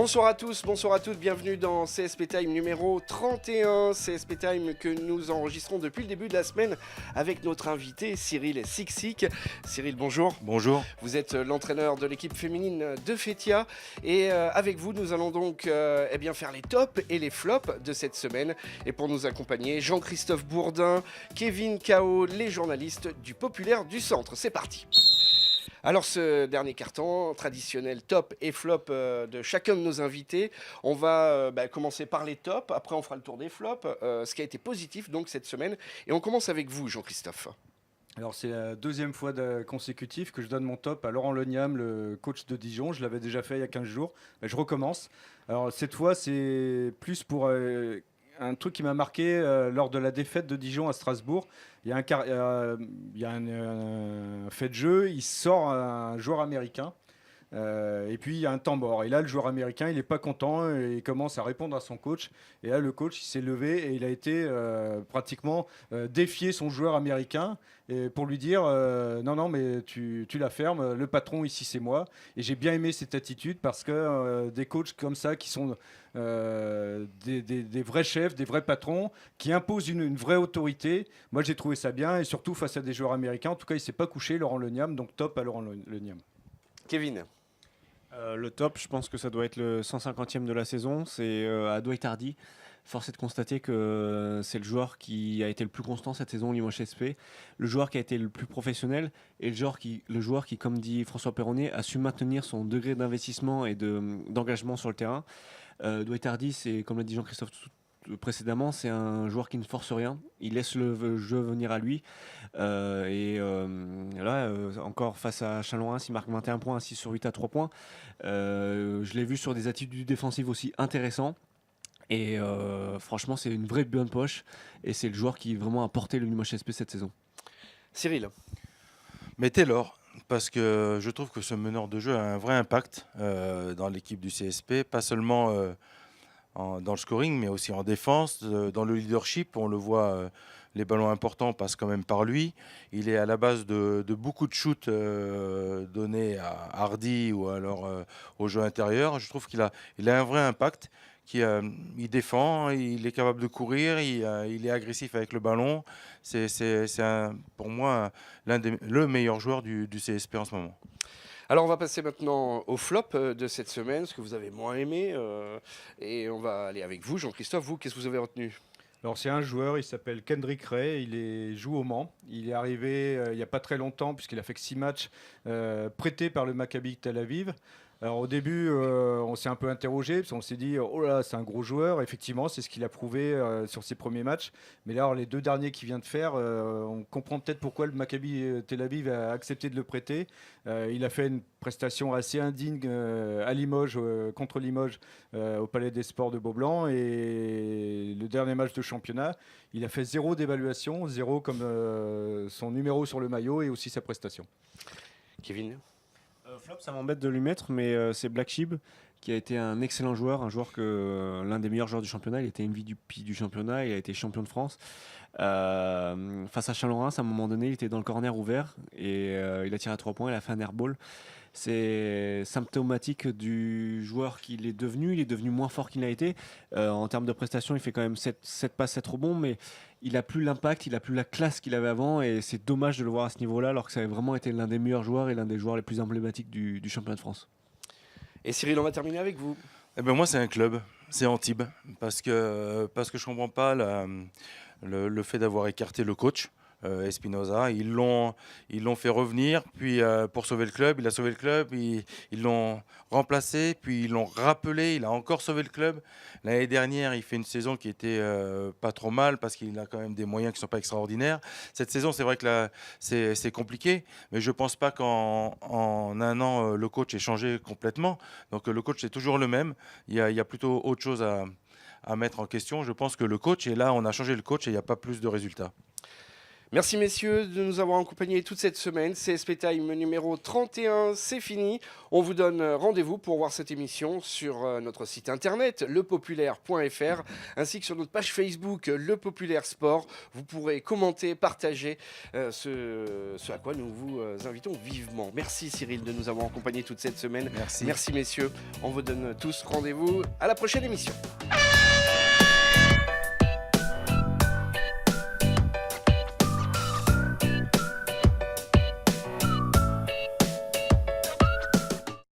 Bonsoir à tous, bonsoir à toutes, bienvenue dans CSP Time numéro 31. CSP Time que nous enregistrons depuis le début de la semaine avec notre invité Cyril Siksik. Cyril, bonjour. Bonjour. Vous êtes l'entraîneur de l'équipe féminine de Fétia et avec vous nous allons donc faire les tops et les flops de cette semaine. Et pour nous accompagner, Jean-Christophe Bourdin, Kevin Cao, les journalistes du Populaire du Centre. C'est parti. Alors ce dernier carton, traditionnel top et flop de chacun de nos invités. On va commencer par les tops, après on fera le tour des flops, ce qui a été positif donc cette semaine. Et on commence avec vous Jean-Christophe. Alors c'est la deuxième fois consécutive que je donne mon top à Laurent Leniam, le coach de Dijon. Je l'avais déjà fait il y a 15 jours, mais je recommence. Alors cette fois c'est plus pour un truc qui m'a marqué lors de la défaite de Dijon à Strasbourg. Il y a un fait de jeu, il sort un joueur américain. Et puis il y a un temps mort. Et là, le joueur américain, il n'est pas content et il commence à répondre à son coach. Et là, le coach, il s'est levé et il a été pratiquement défier son joueur américain et pour lui dire non, mais tu la fermes. Le patron ici, c'est moi. Et j'ai bien aimé cette attitude parce que des coachs comme ça qui sont des vrais chefs, des vrais patrons qui imposent une vraie autorité. Moi, j'ai trouvé ça bien et surtout face à des joueurs américains. En tout cas, il ne s'est pas couché, Laurent Leniam. Donc top à Laurent Leniam. Kevin. Le top, je pense que ça doit être le 150e de la saison, c'est à Dwight Hardy. Force est de constater que c'est le joueur qui a été le plus constant cette saison au Limoges SP, le joueur qui a été le plus professionnel et le joueur qui, comme dit François Perronnet, a su maintenir son degré d'investissement et d'engagement sur le terrain. Dwight Hardy, c'est, comme l'a dit Jean-Christophe précédemment, c'est un joueur qui ne force rien, il laisse le jeu venir à lui encore face à Chalon-Reims, il marque 21 points, 6 sur 8 à 3 points. Je l'ai vu sur des attitudes défensives aussi intéressantes et franchement c'est une vraie bonne poche et c'est le joueur qui vraiment a porté le Limoges SP cette saison. Cyril. Mais Taylor, parce que je trouve que ce meneur de jeu a un vrai impact dans l'équipe du CSP, pas seulement dans le scoring, mais aussi en défense, dans le leadership. On le voit, les ballons importants passent quand même par lui. Il est à la base de beaucoup de shoots donnés à Hardy ou alors au jeu intérieur. Je trouve qu'il a un vrai impact. Il défend, il est capable de courir, il est agressif avec le ballon. C'est pour moi le meilleur joueur du CSP en ce moment. Alors on va passer maintenant au flop de cette semaine, ce que vous avez moins aimé. Et on va aller avec vous, Jean-Christophe. Vous, qu'est-ce que vous avez retenu ? Alors c'est un joueur, il s'appelle Kendrick Ray, joue au Mans. Il est arrivé il n'y a pas très longtemps puisqu'il a fait que 6 matchs prêté par le Maccabi Tel Aviv. Alors au début, on s'est un peu interrogé, parce qu'on s'est dit, oh là, c'est un gros joueur. Effectivement, c'est ce qu'il a prouvé sur ses premiers matchs. Mais là, les 2 derniers qu'il vient de faire, on comprend peut-être pourquoi le Maccabi Tel Aviv a accepté de le prêter. Il a fait une prestation assez indigne à Limoges, contre Limoges, au Palais des Sports de Beaublanc. Et le dernier match de championnat, il a fait 0 d'évaluation, 0 comme son numéro sur le maillot et aussi sa prestation. Kevin. Flop, ça m'embête de lui mettre, mais c'est Black Sheep qui a été un excellent joueur, l'un des meilleurs joueurs du championnat. Il était MVP du championnat, il a été champion de France. Face à Chalon-Reims, à un moment donné, il était dans le corner ouvert et il a tiré à 3 points, il a fait un airball. C'est symptomatique du joueur qu'il est devenu. Il est devenu moins fort qu'il n'a été. En termes de prestations, il fait quand même 7 passes, 7 rebonds, mais il n'a plus l'impact, il n'a plus la classe qu'il avait avant. Et c'est dommage de le voir à ce niveau-là, alors que ça avait vraiment été l'un des meilleurs joueurs et l'un des joueurs les plus emblématiques du championnat de France. Et Cyril, on va terminer avec vous. Moi, c'est un club, c'est Antibes, parce que je ne comprends pas le fait d'avoir écarté le coach. Espinoza, ils l'ont fait revenir, puis pour sauver le club, il a sauvé le club, ils l'ont remplacé, puis ils l'ont rappelé, il a encore sauvé le club. L'année dernière, il fait une saison qui était pas trop mal parce qu'il a quand même des moyens qui ne sont pas extraordinaires. Cette saison, c'est vrai que là, c'est compliqué, mais je ne pense pas qu'en un an, le coach ait changé complètement. Donc le coach, c'est toujours le même. Il y a plutôt autre chose à mettre en question. Je pense que le coach, et là, on a changé le coach et il n'y a pas plus de résultats. Merci messieurs de nous avoir accompagnés toute cette semaine. CSP Time numéro 31, c'est fini. On vous donne rendez-vous pour voir cette émission sur notre site internet lepopulaire.fr ainsi que sur notre page Facebook Le Populaire Sport. Vous pourrez commenter, partager ce à quoi nous vous invitons vivement. Merci Cyril de nous avoir accompagnés toute cette semaine. Merci. Merci messieurs. On vous donne tous rendez-vous à la prochaine émission.